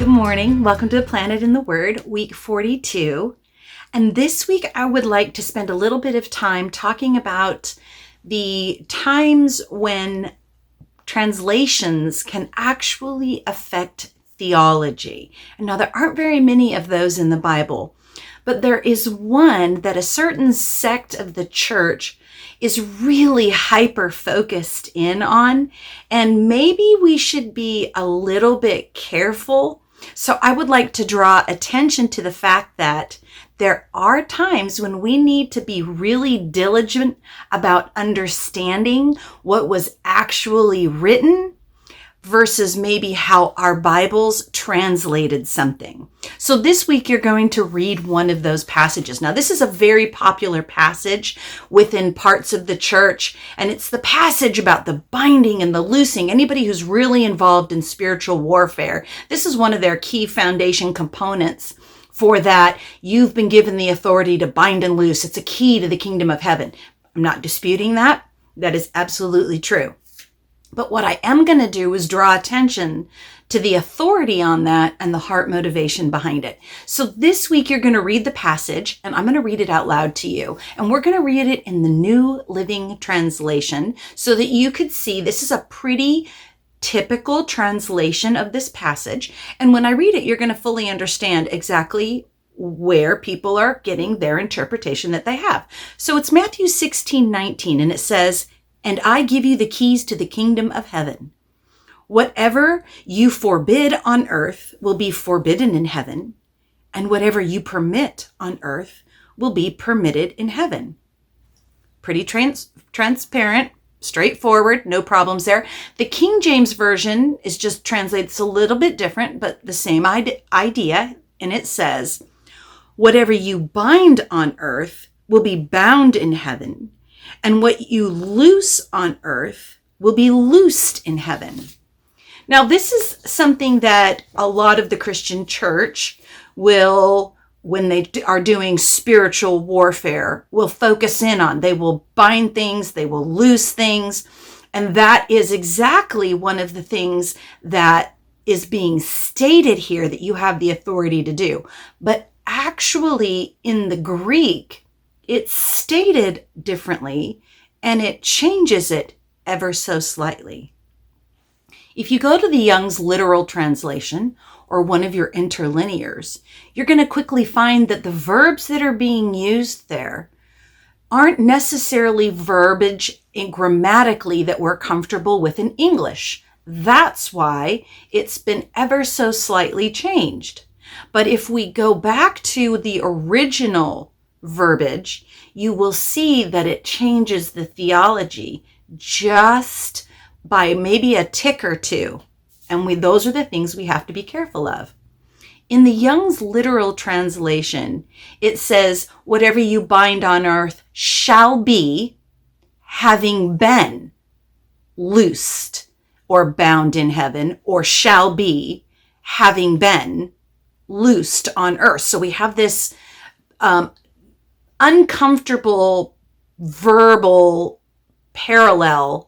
morning. Welcome to Planet in the Word, week 42. And this week I would like to spend a little bit of time talking about the times when translations can actually affect theology. And now there aren't very many of those in the Bible, but there is one that a certain sect of the church is really hyper-focused in on, and maybe we should be a little bit careful. So I would like to draw attention to the fact that there are times when we need to be really diligent about understanding what was actually written versus maybe how our Bibles translated something. So this week you're going to read one of those passages. Now this is a very popular passage within parts of the church, and it's the passage about the binding and the loosing. Anybody who's really involved in spiritual warfare, this is one of their key foundation components. For that, you've been given the authority to bind and loose. It's a key to the kingdom of heaven. I'm not disputing that. That is absolutely true. But what I am going to do is draw attention to the authority on that and the heart motivation behind it. So this week you're going to read the passage, and I'm going to read it out loud to you. And we're going to read it in the New Living Translation so that you could see this is a pretty typical translation of this passage. And when I read it, you're going to fully understand exactly where people are getting their interpretation that they have. So it's Matthew 16:19, and it says, "And I give you the keys to the kingdom of heaven. Whatever you forbid on earth will be forbidden in heaven, and whatever you permit on earth will be permitted in heaven." Pretty transparent, straightforward, no problems there. The King James Version is just translated, it's a little bit different, but the same idea, and it says, "Whatever you bind on earth will be bound in heaven, and what you loose on earth will be loosed in heaven." Now, this is something that a lot of the Christian church will, when they are doing spiritual warfare, will focus in on. They will bind things, they will loose things, and that is exactly one of the things that is being stated here that you have the authority to do. But actually, in the Greek, it's stated differently, and it changes it ever so slightly. If you go to the Young's literal translation or one of your interlinears, you're going to quickly find that the verbs that are being used there aren't necessarily verbiage grammatically that we're comfortable with in English. That's why it's been ever so slightly changed. But if we go back to the original verbiage, you will see that it changes the theology just by maybe a tick or two. And those are the things we have to be careful of. In the Young's literal translation, it says, "Whatever you bind on earth shall be, having been loosed or bound in heaven, or shall be, having been loosed on earth." So we have this uncomfortable verbal parallel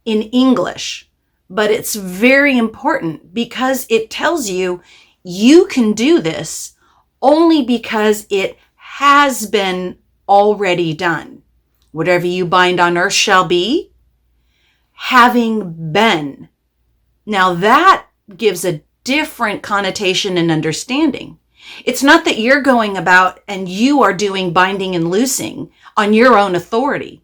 in English, but it's very important because it tells you you can do this only because it has been already done. Whatever you bind on earth shall be, having been. Now that gives a different connotation and understanding. It's not that you're going about and you are doing binding and loosing on your own authority.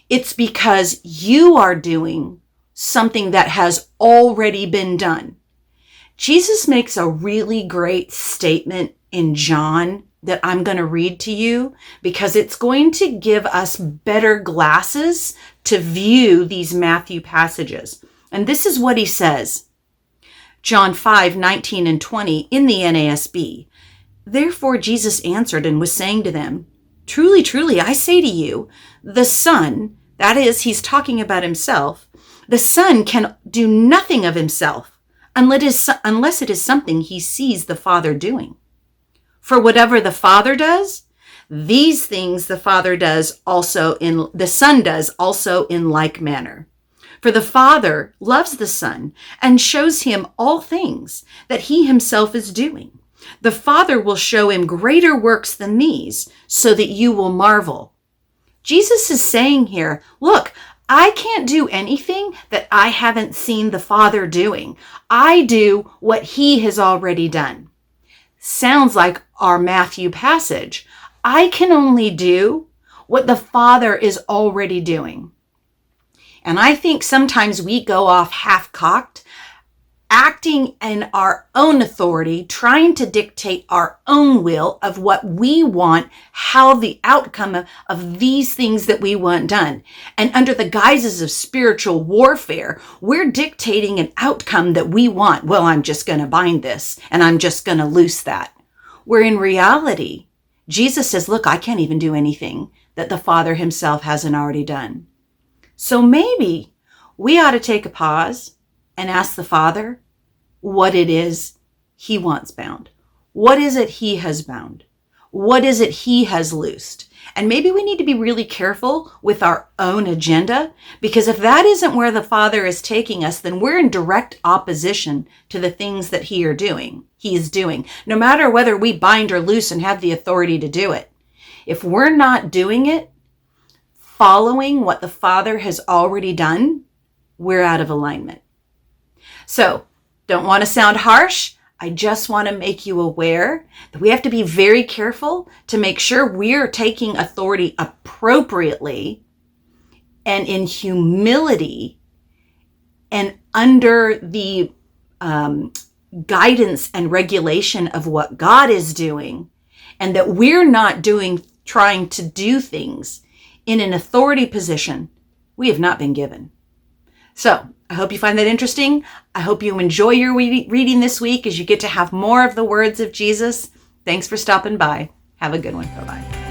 It's because you are doing something that has already been done. Jesus makes a really great statement in John that I'm going to read to you because it's going to give us better glasses to view these Matthew passages. And this is what he says. John 5:19 and 20 in the NASB. "Therefore Jesus answered and was saying to them, 'Truly, truly, I say to you, the Son,'" that is, he's talking about himself, "the Son can do nothing of himself unless it is something he sees the Father doing. For whatever the Father does, these things the Son does also in like manner. For the Father loves the Son and shows him all things that he himself is doing. The Father will show him greater works than these, so that you will marvel. Jesus is saying here, look, I can't do anything that I haven't seen the Father doing. I do what he has already done. Sounds like our Matthew passage. I can only do what the Father is already doing. And I think sometimes we go off half-cocked, acting in our own authority, trying to dictate our own will of what we want, how the outcome of these things that we want done. And under the guises of spiritual warfare, we're dictating an outcome that we want. Well, I'm just going to bind this and I'm just going to loose that. Where in reality, Jesus says, look, I can't even do anything that the Father himself hasn't already done. So maybe we ought to take a pause and ask the Father what it is he wants bound. What is it he has bound? What is it he has loosed? And maybe we need to be really careful with our own agenda, because if that isn't where the Father is taking us, then we're in direct opposition to the things that he is doing, no matter whether we bind or loose and have the authority to do it. If we're not doing it, following what the Father has already done, we're out of alignment. So, don't want to sound harsh. I just want to make you aware that we have to be very careful to make sure we're taking authority appropriately and in humility and under the guidance and regulation of what God is doing, and that we're not trying to do things in an authority position we have not been given. So I hope you find that interesting. I hope you enjoy your reading this week as you get to have more of the words of Jesus. Thanks for stopping by. Have a good one. Bye-bye.